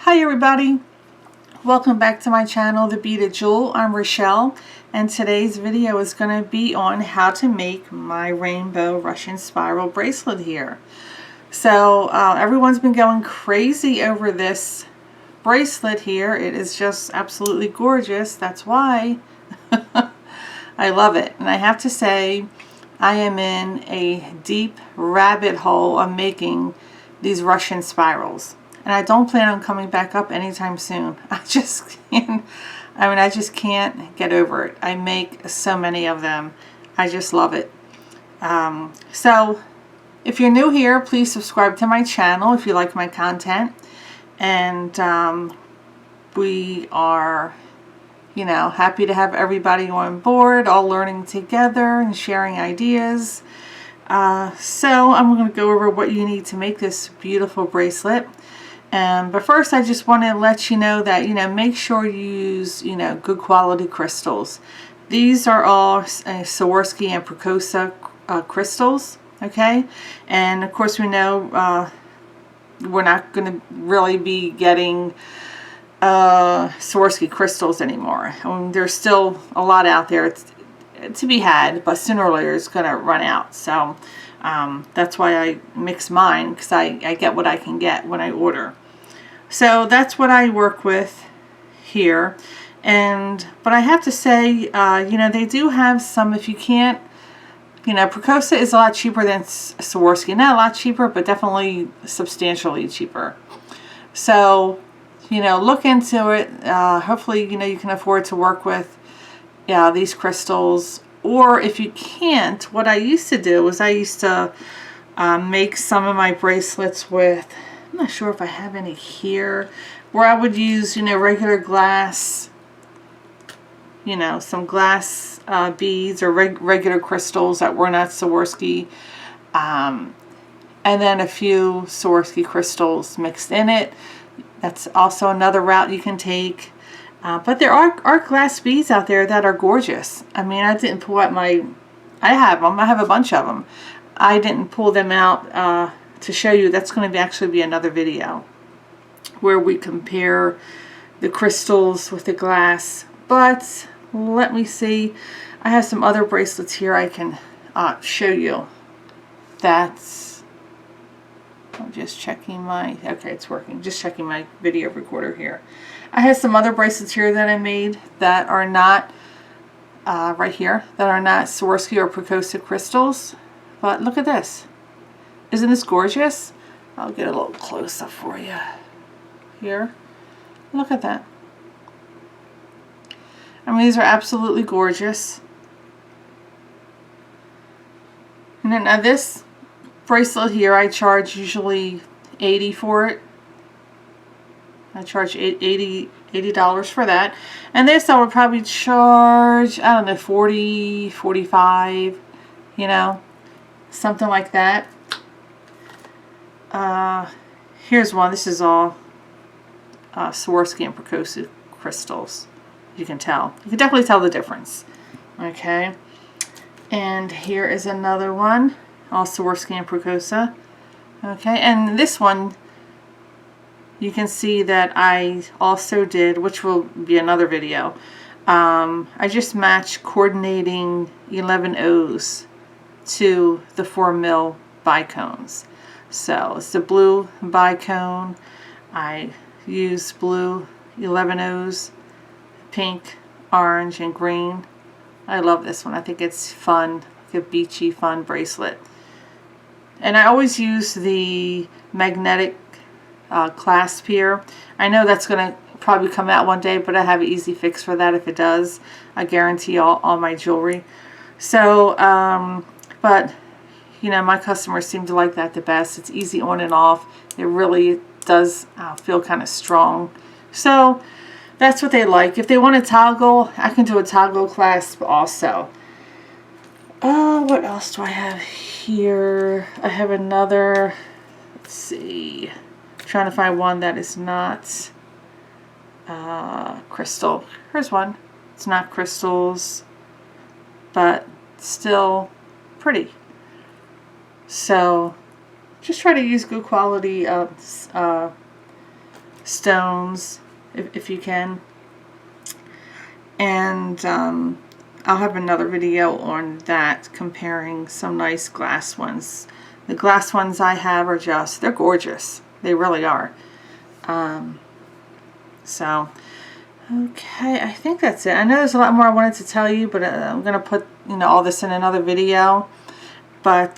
Hi everybody, welcome back to my channel, The Beaded Jewel. I'm Rochelle, and today's video is going to be on how to make my rainbow Russian spiral bracelet here. So everyone's been going crazy over this bracelet here. It is just absolutely gorgeous. That's why I love it. And I have to say, I am in a deep rabbit hole of making these Russian spirals. And I don't plan on coming back up anytime soon. I just can't get over it. I make so many of them. I just love it. So if you're new here, please subscribe to my channel if you like my content. And we are, happy to have everybody on board, all learning together and sharing ideas. So I'm going to go over what you need to make this beautiful bracelet. But first, I just want to let you know that, make sure you use, good quality crystals. These are all Swarovski and Precosa crystals, okay? And of course, we know we're not going to really be getting Swarovski crystals anymore. I mean, there's still a lot out there to be had, but sooner or later it's going to run out. So that's why I mix mine, because I get what I can get when I order. So that's what I work with here. But I have to say, they do have some, if you can't, Precosa is a lot cheaper than Swarovski. Not a lot cheaper, but definitely substantially cheaper. So, look into it. Hopefully, you can afford to work with these crystals. Or if you can't, what I used to do is I used to make some of my bracelets with, I'm not sure if I have any here, where I would use, regular glass, some glass beads or regular crystals that were not Swarovski, and then a few Swarovski crystals mixed in it. That's also another route you can take. But there are glass beads out there that are gorgeous. I mean, I didn't pull out I have them. I have a bunch of them. I didn't pull them out to show you. That's going to actually be another video where we compare the crystals with the glass. But let me see. I have some other bracelets here I can show you. I'm just checking okay, it's working. Just checking my video recorder here. I have some other bracelets here that I made that are not, right here, that are not Swarovski or Precosa crystals. But look at this. Isn't this gorgeous? I'll get a little close up for you. Here. Look at that. I mean, these are absolutely gorgeous. And then now this bracelet here, I charge usually $80 for it. I charge $80 for that. And this I would probably charge, I don't know, $40, $45, something like that. Here's one. This is all Swarovski and Precosa crystals. You can tell. You can definitely tell the difference. Okay. And here is another one. All Swarovski and Precosa. Okay. And this one, you can see that I also did, which will be another video. I just matched coordinating 11 O's to the 4mm bicones. So it's the blue bicone. I use blue 11 O's, pink, orange, and green. I love this one. I think it's fun, like a beachy, fun bracelet. And I always use the magnetic clasp here. I know that's going to probably come out one day, but I have an easy fix for that if it does. I guarantee all my jewelry. So, but my customers seem to like that the best. It's easy on and off. It really does feel kind of strong. So that's what they like. If they want a toggle, I can do a toggle clasp also. What else do I have here? I have another, let's see. I'm trying to find one that is not crystal. Here's one. It's not crystals, but still pretty. So just try to use good quality stones if you can. And I'll have another video on that, comparing some nice glass ones. The glass ones I have are just, they're gorgeous. They really are. So, okay, I think that's it. I know there's a lot more I wanted to tell you, but I'm going to put, you know, all this in another video. But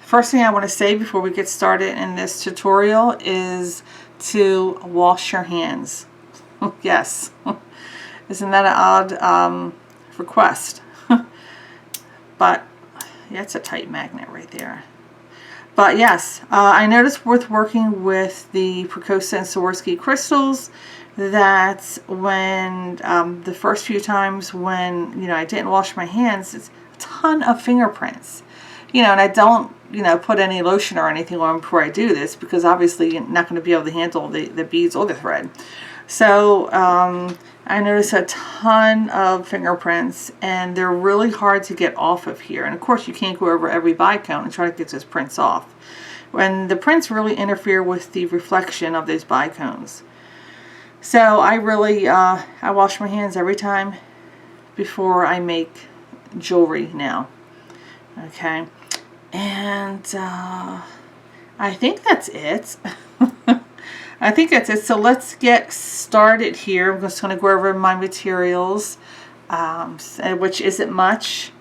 first thing I want to say before we get started in this tutorial is to wash your hands. Yes. Isn't that an odd request? But yeah, it's a tight magnet right there. But yes, I noticed with working with the Precosa and Swarovski crystals that when the first few times when, you know, I didn't wash my hands, it's a ton of fingerprints. You know, and I don't, you know, put any lotion or anything on before I do this, because obviously you're not going to be able to handle the beads or the thread. So I noticed a ton of fingerprints, and they're really hard to get off of here. And of course you can't go over every bicone and try to get those prints off, when the prints really interfere with the reflection of those bicones. So I really, I wash my hands every time before I make jewelry now. Okay, and I think that's it. I think that's it. So let's get started here. I'm just going to go over my materials, which isn't much.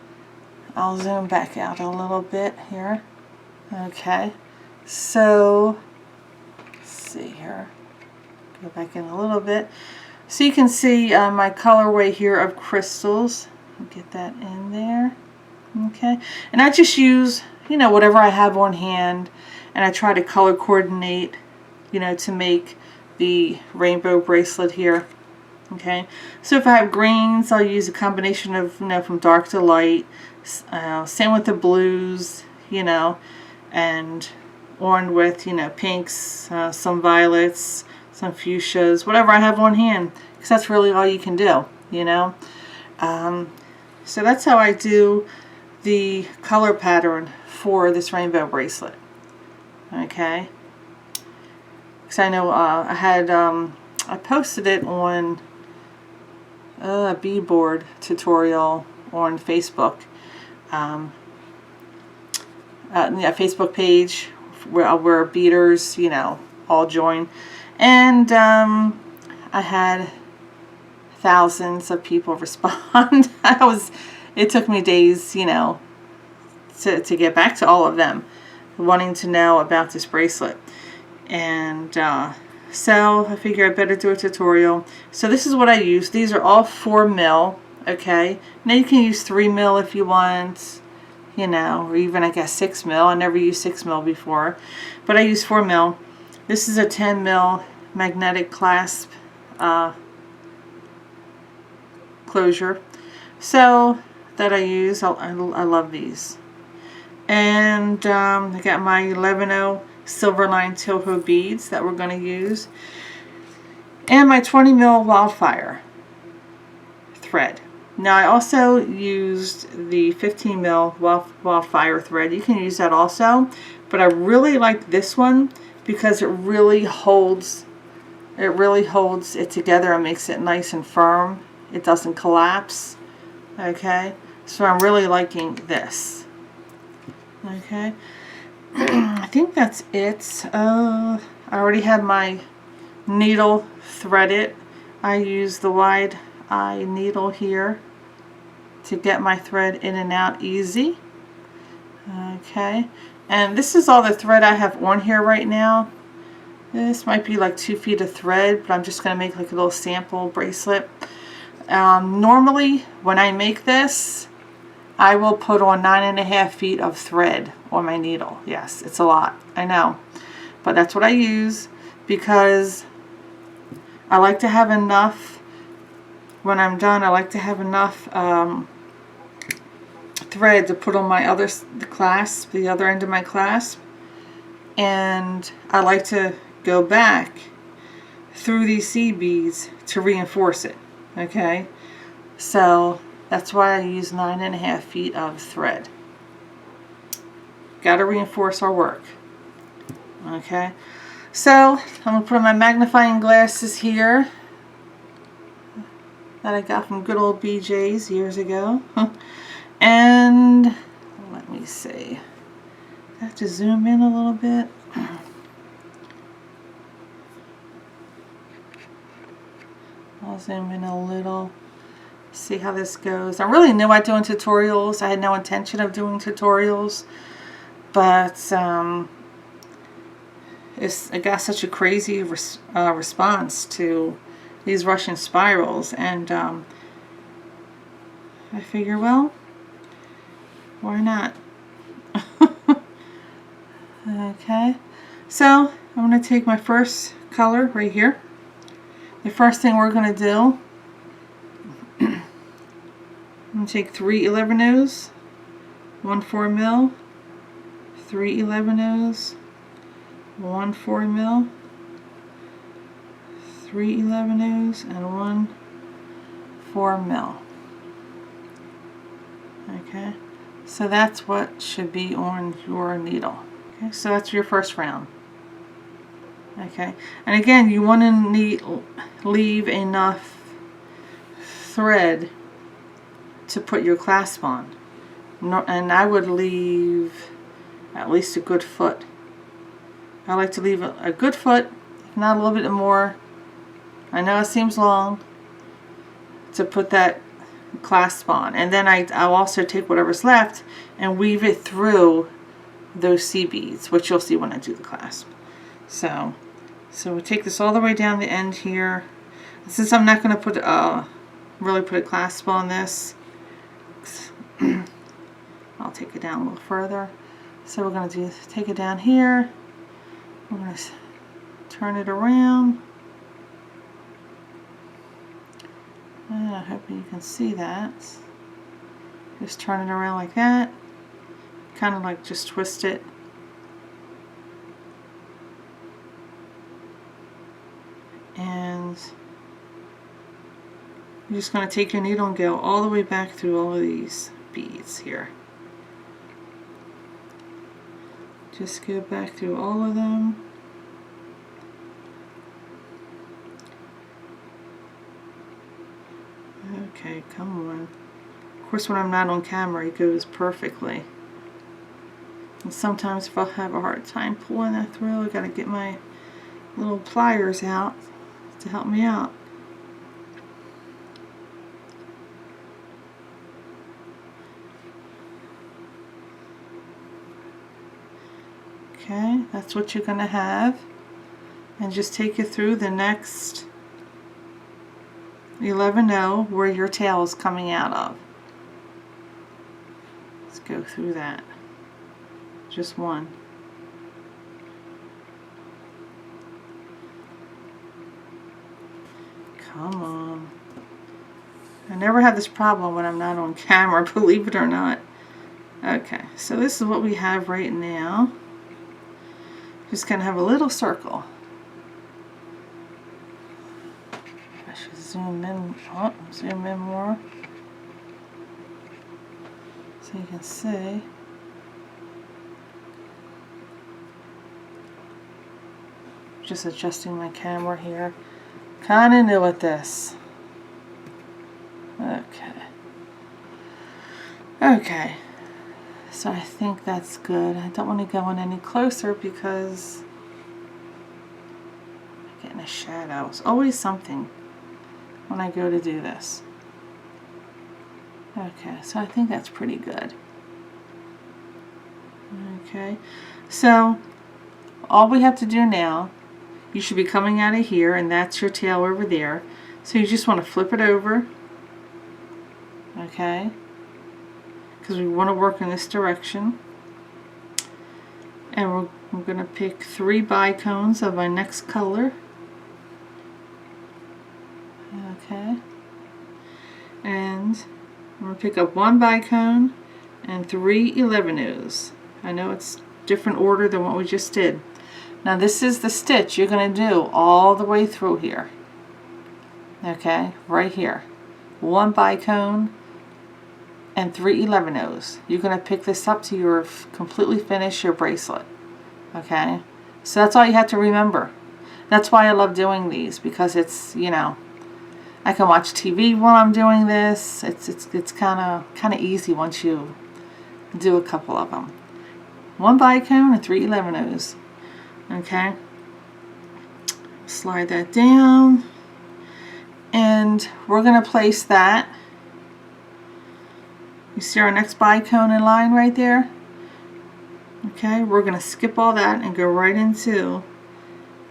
I'll zoom back out a little bit here. Okay, so let's see here. Go back in a little bit. So you can see my colorway here of crystals. Get that in there. Okay, and I just use, you know, whatever I have on hand, and I try to color coordinate, you know, to make the rainbow bracelet here. Okay, so if I have greens, I'll use a combination of, you know, from dark to light. Same with the blues, you know, and on with, you know, pinks, some violets, some fuchsias, whatever I have on hand, because that's really all you can do, you know. So that's how I do the color pattern for this rainbow bracelet. Okay, because I know I had I posted it on a beadboard tutorial on Facebook, yeah, Facebook page where beaders, you know, all join, and I had thousands of people respond. It took me days, you know, to get back to all of them wanting to know about this bracelet. And so I figure I better do a tutorial. So this is what I use. These are all 4 mil. Okay, now you can use 3 mil if you want, you know, or even I guess 6 mil. I never used 6 mil before, but I use 4 mil. This is a 10 mil magnetic clasp closure. So that I use, I love these. And I got my 11/0 silver line Toho beads that we're going to use, and my 20 mil Wildfire thread. Now I also used the 15 mil Wildfire thread. You can use that also, but I really like this one because it really holds it together and makes it nice and firm. It doesn't collapse. Okay, so I'm really liking this. Okay, I think that's it. I already have my needle threaded. I use the wide eye needle here to get my thread in and out easy. Okay, and this is all the thread I have on here right now. This might be like 2 feet of thread, but I'm just going to make like a little sample bracelet. Normally when I make this, I will put on 9.5 feet of thread on my needle. Yes, it's a lot, I know, but that's what I use because I like to have enough, when I'm done, I like to have enough thread to put on my other clasp, the other end of my clasp, and I like to go back through these seed beads to reinforce it. Okay, so that's why I use 9.5 feet of thread. Got to reinforce our work. Okay, So I'm going to put my magnifying glasses here that I got from good old BJ's years ago. And let me see. I have to zoom in a little bit. I'll zoom in a little. See how this goes. I'm really new at doing tutorials. I had no intention of doing tutorials, but it got such a crazy response to these Russian spirals, and I figure, well, why not? Okay, so I'm going to take my first color right here. The first thing we're going to do, I'm going to take 3 11-0s, 1 4mm, 3 11-0s, 1 4mm, 3 11-0s, and 1 4mm. Okay, so that's what should be on your needle. Okay, so that's your first round. Okay, and again, you want to leave enough thread to put your clasp on. And I would leave at least a good foot. I like to leave a good foot, if not a little bit more. I know it seems long to put that clasp on. And then I'll also take whatever's left and weave it through those C beads, which you'll see when I do the clasp. So we'll take this all the way down the end here. Since I'm not going to put really put a clasp on this, I'll take it down a little further. So we're going to take it down here. We're going to turn it around. And I hope you can see that. Just turn it around like that. Kind of like just twist it. And you're just going to take your needle and go all the way back through all of these beads here. Just go back through all of them. Okay, come on. Of course, when I'm not on camera, it goes perfectly. And sometimes if I have a hard time pulling that through, I gotta get my little pliers out to help me out. Okay, that's what you're gonna have. And just take it through the next 11-0 where your tail is coming out of. Let's go through that. Just one. Come on. I never have this problem when I'm not on camera, believe it or not. Okay, so this is what we have right now. Just gonna have a little circle. I should zoom in, zoom in more so you can see. Just adjusting my camera here. Kinda new at this. Okay, so I think that's good. I don't want to go in any closer because I'm getting a shadow. It's always something when I go to do this. Okay, so I think that's pretty good. Okay, so all we have to do now, you should be coming out of here, and that's your tail over there. So you just want to flip it over, okay, because we want to work in this direction. And we're going to pick 3 bicones of my next color. Okay, and I'm going to pick up 1 bicone and 3 11-0s. I know it's different order than what we just did. Now this is the stitch you're going to do all the way through here. Okay, right here. 1 bicone and 3 11-0s. You're going to pick this up till you're completely finished your bracelet. Okay, So that's all you have to remember. That's why I love doing these, because it's, you know, I can watch TV while I'm doing this. It's kind of easy once you do a couple of them. 1 bicone and 3 11-ohs. Okay. Slide that down, and we're going to place that. You see our next bicone in line right there? Okay, we're going to skip all that and go right into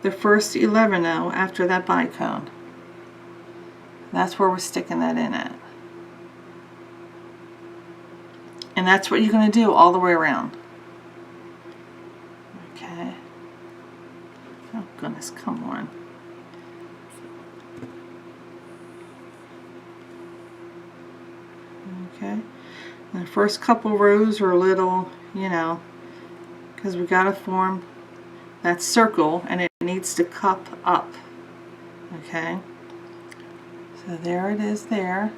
the first 11-oh after that bicone. That's where we're sticking that in at. And that's what you're going to do all the way around. Okay. Oh goodness, come on. Okay. And the first couple rows are a little, you know, because we got to form that circle and it needs to cup up. Okay. So there it is there.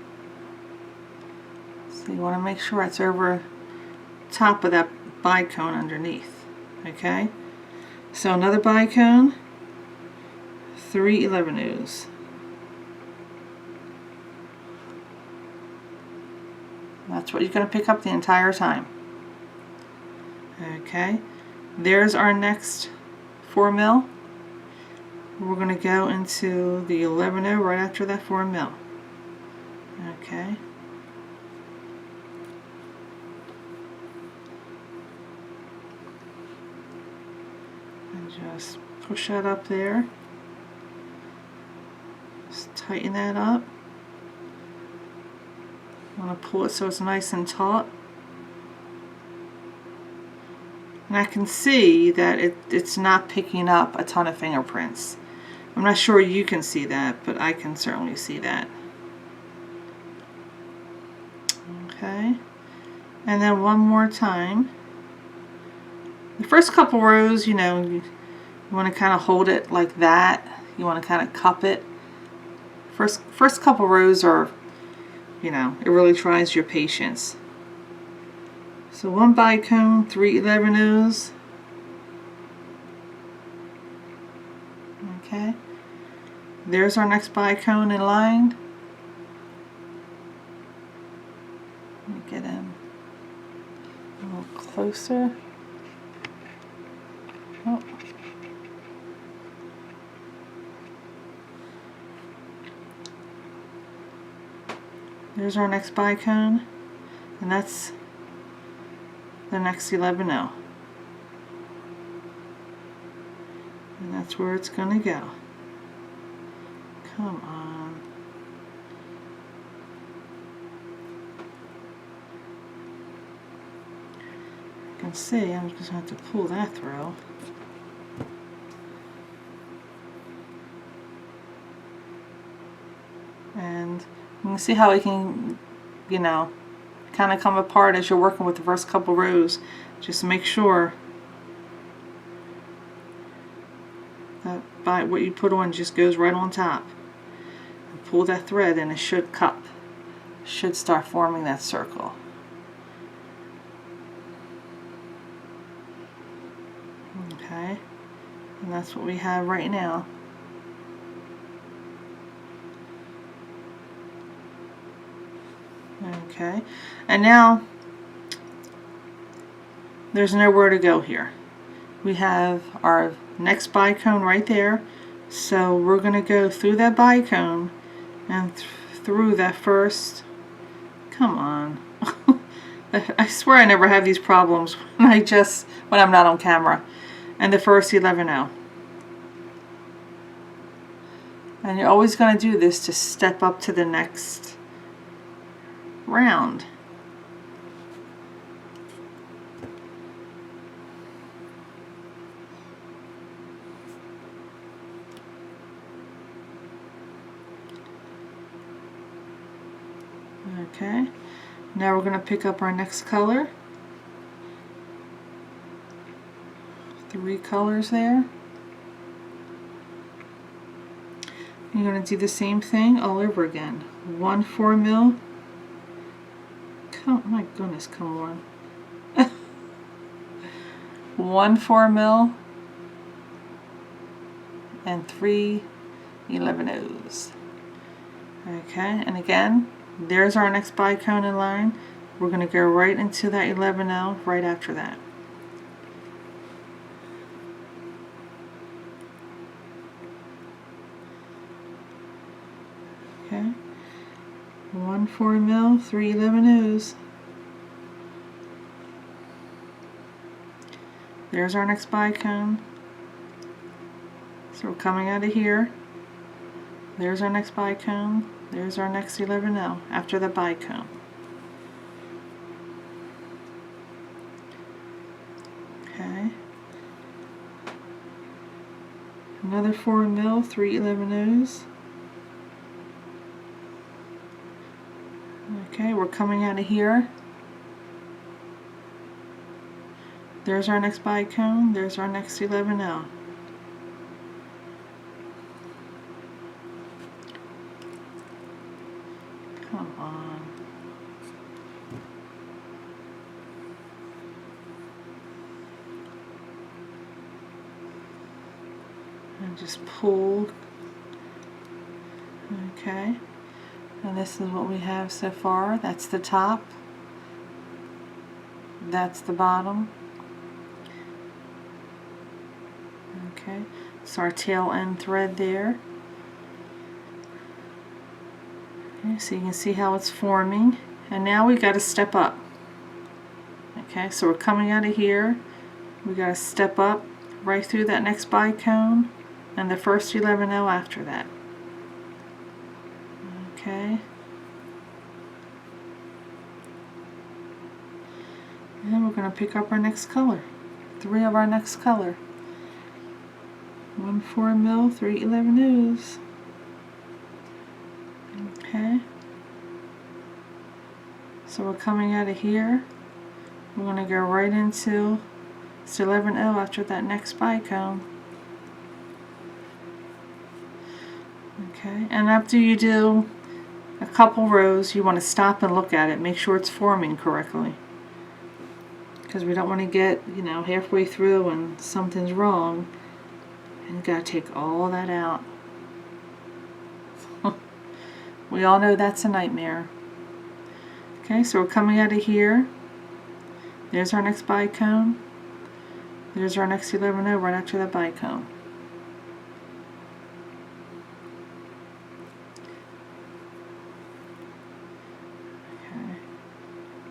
So you want to make sure it's over top of that bicone underneath. Okay. So another bicone, 3 11-ohs. That's what you're going to pick up the entire time. Okay, there's our next 4 mil. We're going to go into the 11-oh right after that 4 mil. Okay. And just push that up there. Just tighten that up. I want to pull it so it's nice and taut. And I can see that it's not picking up a ton of fingerprints. I'm not sure you can see that, but I can certainly see that. Okay. And then one more time. The first couple rows, you know, you want to kind of hold it like that. You want to kind of cup it. First couple rows are, you know, it really tries your patience. So 1 bicone, 3 11-ohs. Okay. There's our next bicone in line. Let me get in a little closer. Oh. There's our next bicone, and that's the next 11-oh. And that's where it's going to go. Come on. You can see I'm just going to have to pull that through. And you can see how it can, you know, kind of come apart as you're working with the first couple rows. Just make sure that what you put on just goes right on top. And pull that thread and it should cup. Should start forming that circle. Okay, and that's what we have right now. Okay, and now there's nowhere to go here. We have our next bicone right there, so we're going to go through that bicone and through that first. Come on. I swear I never have these problems when I'm not on camera. And the first 11-oh. And you're always going to do this to step up to the next round. Okay, now we're going to pick up our next color. 3 colors there. You're going to do the same thing all over again. 1 4 mil. Oh my goodness, come on. 1 4 mil and 3 11/0s. Okay, and again, there's our next bicone in line. We're going to go right into that 11/0 right after that. Okay, 1 4 3 11/0s. There's our next bicone. So we're coming out of here. There's our next bicone. There's our next 11/0 after the bicone. Okay. Another 4 mil, 3 11/0s. Okay, we're coming out of here. There's our next bicone. There's our next 11/0. Come on. And just pull. Okay. And this is what we have so far. That's the top. That's the bottom. Okay. So our tail end thread there. Okay, so you can see how it's forming. And now we got to step up. Okay, so we're coming out of here. We got to step up right through that next bicone and the first 11/0 after that. Okay. And we're going to pick up our next color. 3 of our next color. 1 4 mil, 3 11/0s. Okay. So we're coming out of here. We're going to go right into this 11/0 after that next bicone. Okay. And after you do a couple rows, you want to stop and look at it. Make sure it's forming correctly. Because we don't want to get, you know, halfway through and something's wrong. And you got to take all that out. We all know that's a nightmare. Okay, so we're coming out of here. There's our next bicone. There's our next 11/0 right after that bicone. Okay.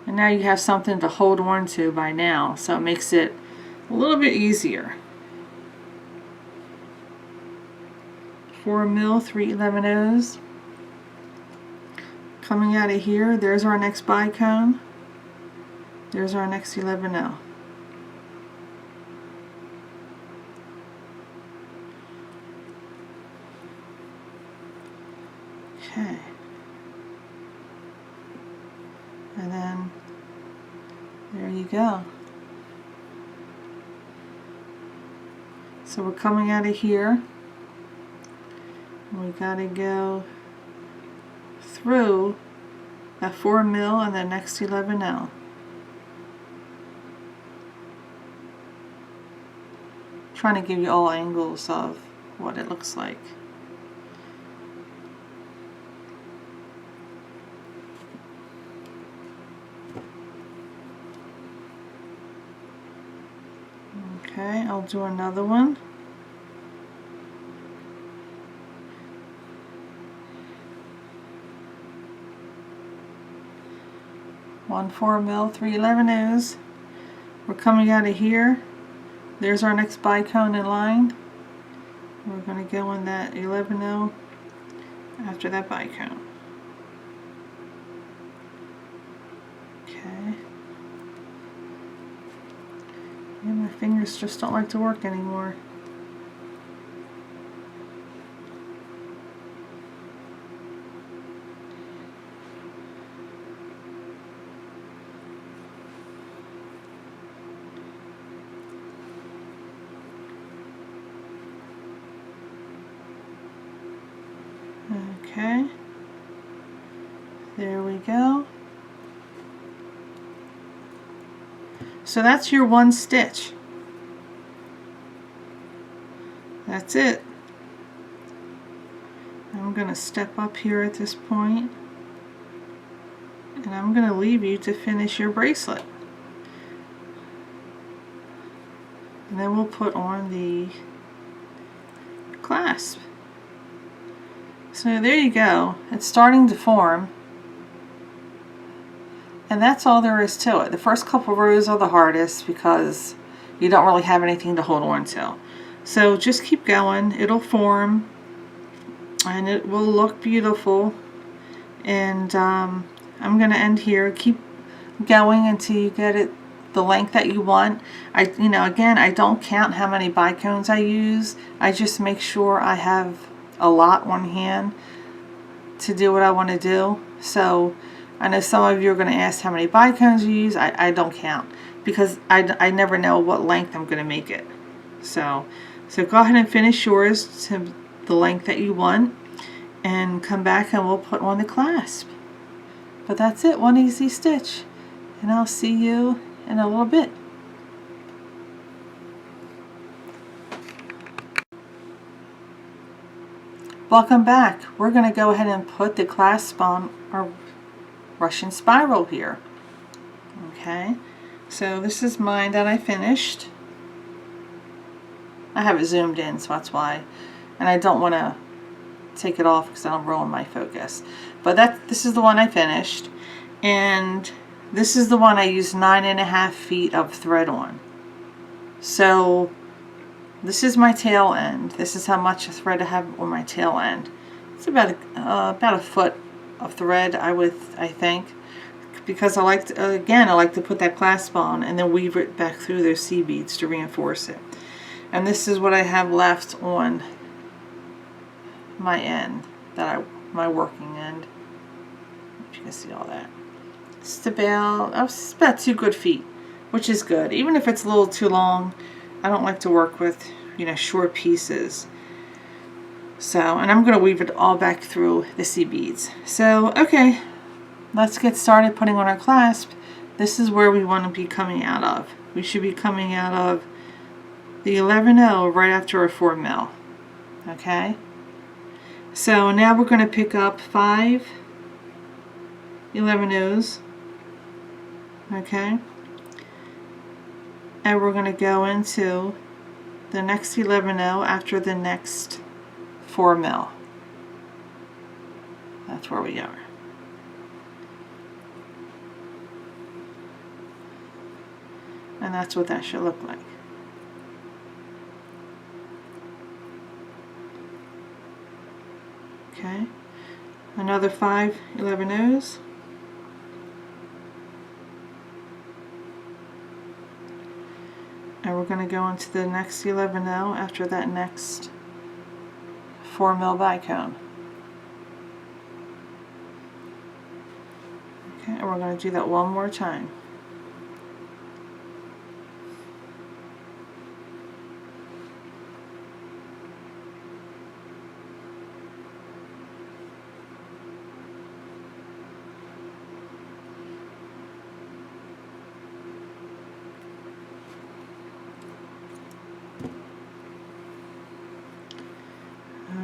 And now you have something to hold on to by now, so it makes it a little bit easier. 4 mil, 3 11/0s. Coming out of here, there's our next bicone. There's our next 11/0. Okay. And then there you go. So we're coming out of here. We gotta go through that 4 mil and the next 11/0. Trying to give you all angles of what it looks like. Okay, I'll do another one. One 4 mil, 3 11/0s. We're coming out of here. There's our next bicone in line. We're going to go in that 11/0 after that bicone. Okay. And my fingers just don't like to work anymore. Okay, there we go. So that's your one stitch. That's it. I'm going to step up here at this point, and I'm going to leave you to finish your bracelet. And then we'll put on the clasp. So there you go. It's starting to form. And that's all there is to it. The first couple rows are the hardest because you don't really have anything to hold on to. So just keep going. It'll form and it will look beautiful. And I'm going to end here. Keep going until you get it the length that you want. Again, I don't count how many bicones I use. I just make sure I have a lot on hand to do what I want to do. So I know some of you are going to ask how many bicones you use. I don't count because I never know what length I'm going to make it. So go ahead and finish yours to the length that you want and come back and we'll put on the clasp. But that's it, one easy stitch. And I'll see you in a little bit. Welcome back. We're going to go ahead and put the clasp on our Russian spiral here. Okay, so this is mine that I finished. I have it zoomed in, so that's why. And I don't want to take it off because I'll ruin my focus. But this is the one I finished. And this is the one I used 9.5 feet of thread on. So this is my tail end. This is how much thread I have on my tail end. It's about a foot of thread, I think, because I like to put that clasp on and then weave it back through those sea beads to reinforce it. And this is what I have left on my end, my working end. If you can see all that. It's about 2 good feet, which is good. Even if it's a little too long, I don't like to work with, short pieces. So, and I'm going to weave it all back through the sea beads. So, okay, let's get started putting on our clasp. This is where we want to be coming out of. We should be coming out of the 11-0 right after a 4 mil. Okay? So now we're going to pick up 5 11-0s. Okay? And we're going to go into the next 11-0 after the next 4 mil. That's where we are. And that's what that should look like. Okay, another 5 11-0s. And we're going to go into the next 11-0 after that next 4 mil bicone. Okay, and we're going to do that one more time.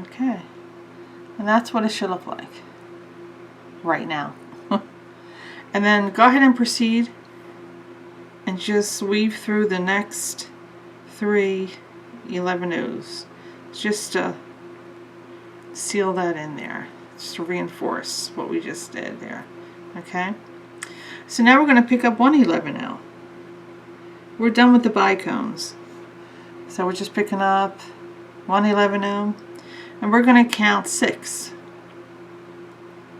Okay, and that's what it should look like right now. And then go ahead and proceed and just weave through the next 3 11-0s just to seal that in there, just to reinforce what we just did there. Okay, so now we're going to pick up 1 11-0. We're done with the bicones, so we're just picking up 1 11-0. And we're going to count 6.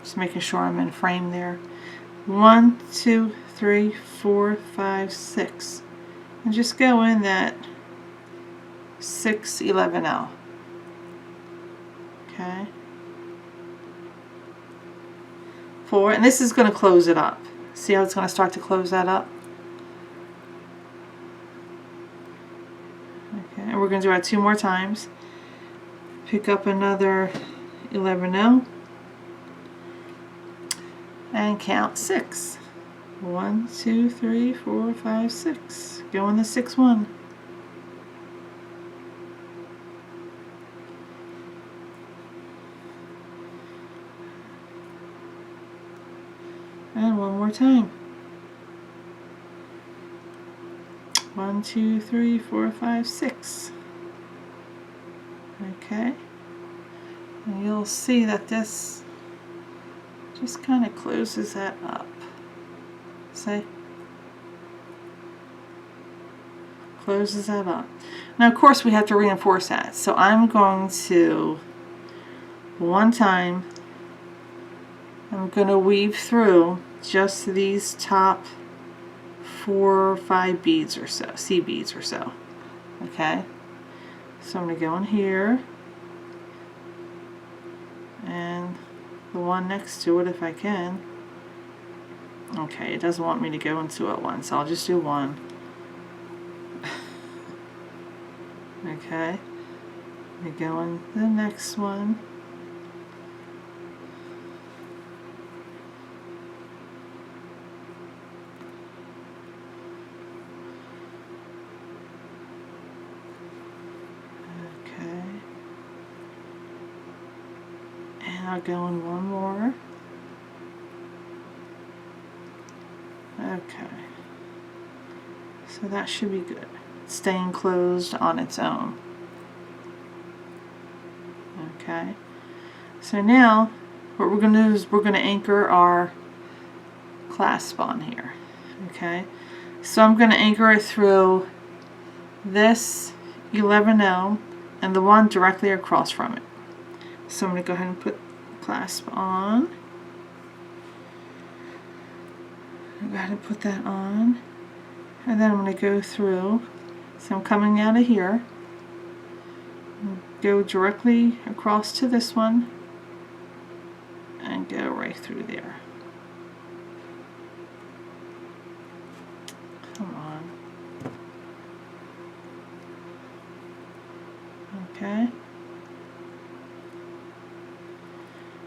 Just making sure I'm in frame there. 1, 2, 3, 4, 5, 6. And just go in that 6 11-0. Okay. 4, and this is going to close it up. See how it's going to start to close that up? Okay, and we're going to do it 2 more times. Pick up another 11-0 and count 6. 1, 2, 3, 4, 5, 6. Go on the 6th one. And one more time. 1, 2, 3, 4, 5, 6. Okay. And you'll see that this just kind of closes that up. See? Closes that up. Now, of course, we have to reinforce that. So I'm going to, one time, I'm going to weave through just these top 4 or 5 beads or so, C beads or so. Okay? So I'm going to go in here, and the one next to it if I can. Okay, it doesn't want me to go into it once, so I'll just do one. Okay, we go on the next one. Okay, and I'll go in one more. Okay, so that should be good. Staying closed on its own. Okay, so now what we're going to do is we're going to anchor our clasp on here. Okay, so I'm going to anchor it through this 11L and the one directly across from it. So I'm going to go ahead and put clasp on. Go ahead and put that on, and then I'm going to go through. So I'm coming out of here, go directly across to this one, and go right through there. Come on. Okay.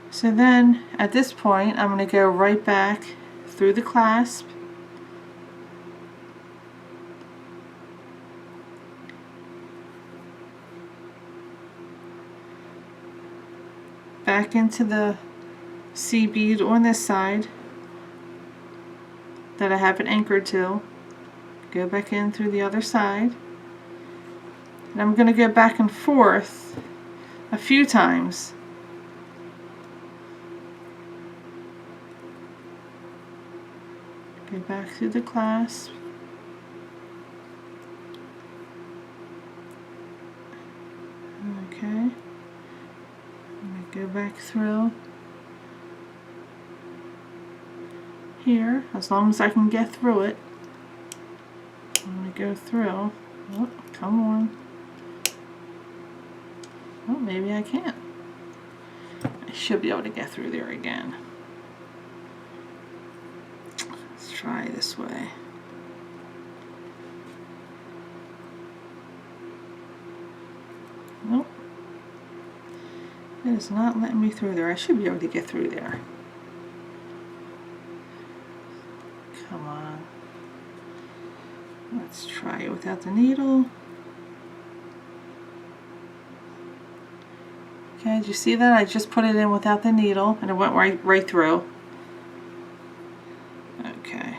So then, at this point, I'm going to go right back through the clasp, back into the C bead on this side that I have it anchored to, go back in through the other side, and I'm going to go back and forth a few times. Go back through the clasp, okay. Go back through here, as long as I can get through it. I'm going to go through. Oh, come on. Oh, maybe I can't. I should be able to get through there again. Let's try this way. Nope. It is not letting me through there. I should be able to get through there. Come on. Let's try it without the needle. Okay, did you see that? I just put it in without the needle and it went right through. Okay.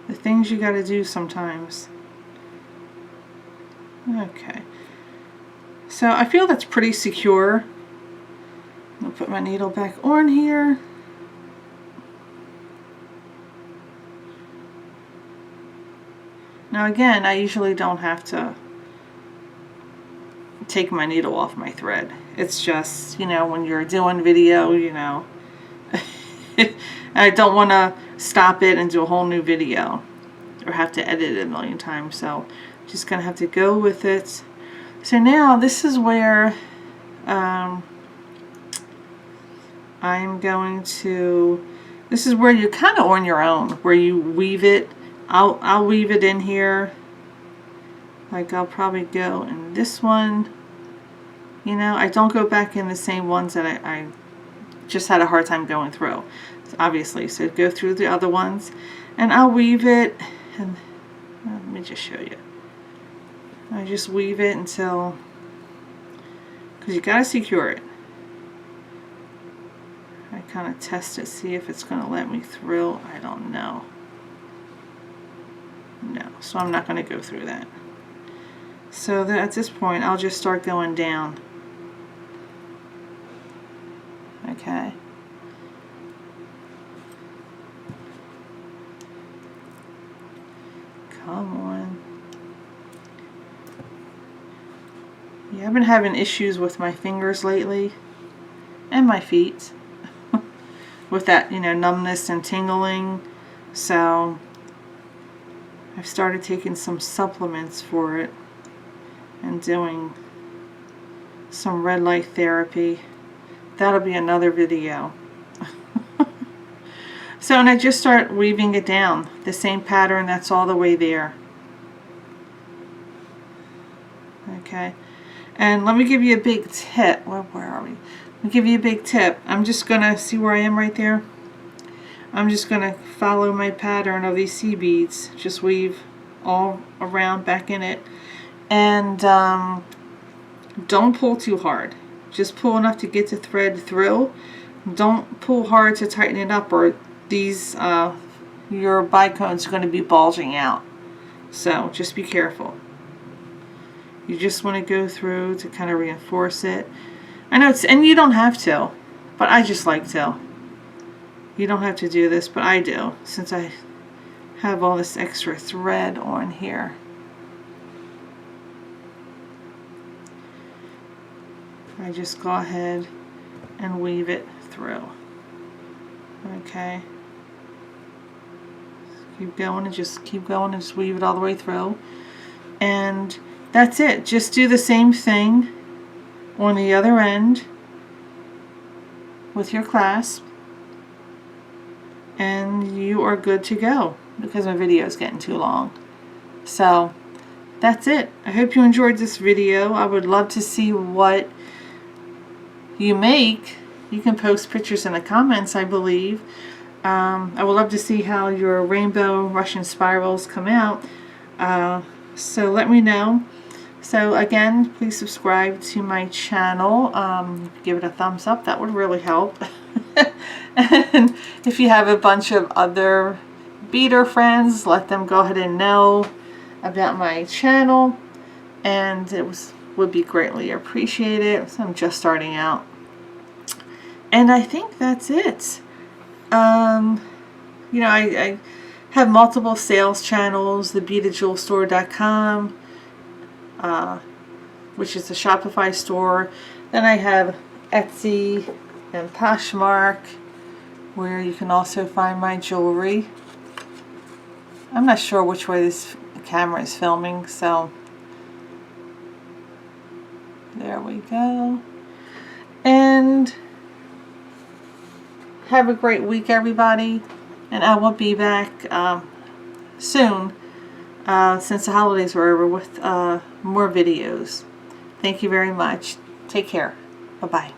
The things you gotta do sometimes. Okay. So I feel that's pretty secure. I'll put my needle back on here. Now again, I usually don't have to take my needle off my thread. It's just, you know, when you're doing video, you know, I don't want to stop it and do a whole new video or have to edit it a million times, so just gonna have to go with it. So now this is where I'm going to, this is where you're kind of on your own, where you weave it. I'll weave it in here. Like I'll probably go in this one. You know, I don't go back in the same ones that I just had a hard time going through, obviously. So go through the other ones. And I'll weave it, and let me just show you. I just weave it until, because you gotta secure it. I kind of test it, see if it's going to let me through. I don't know. No, so I'm not going to go through that. So that at this point, I'll just start going down. Okay. Come on. Yeah, I've been having issues with my fingers lately and my feet with that, you know, numbness and tingling. So I've started taking some supplements for it and doing some red light therapy. That'll be another video. So, and I just start weaving it down, the same pattern that's all the way there. Okay, and let me give you a big tip. Well, where are we? Let me give you a big tip. I'm just gonna see where I am right there. I'm just gonna follow my pattern of these sea beads. Just weave all around back in it, and don't pull too hard. Just pull enough to get the thread through. Don't pull hard to tighten it up, or these your bicones are going to be bulging out. So just be careful. You just want to go through to kind of reinforce it. I know it's, and you don't have to, but I just like to. You don't have to do this, but I do, since I have all this extra thread on here. I just go ahead and weave it through. Okay. Keep going and just keep going and just weave it all the way through. And that's it. Just do the same thing on the other end with your clasp, and you are good to go, because my video is getting too long. So that's it. I hope you enjoyed this video. I would love to see what you make. You can post pictures in the comments, I believe. I would love to see how your rainbow Russian spirals come out. So let me know. So again, please subscribe to my channel. Give it a thumbs up. That would really help. And if you have a bunch of other beader friends, let them go ahead and know about my channel. And would be greatly appreciated. So I'm just starting out. And I think that's it. You know, I have multiple sales channels, the beadedjewelstore.com, which is a Shopify store. Then I have Etsy and Poshmark, where you can also find my jewelry. I'm not sure which way this camera is filming, so there we go. And have a great week, everybody, and I will be back soon, since the holidays are over, with more videos. Thank you very much. Take care. Bye-bye.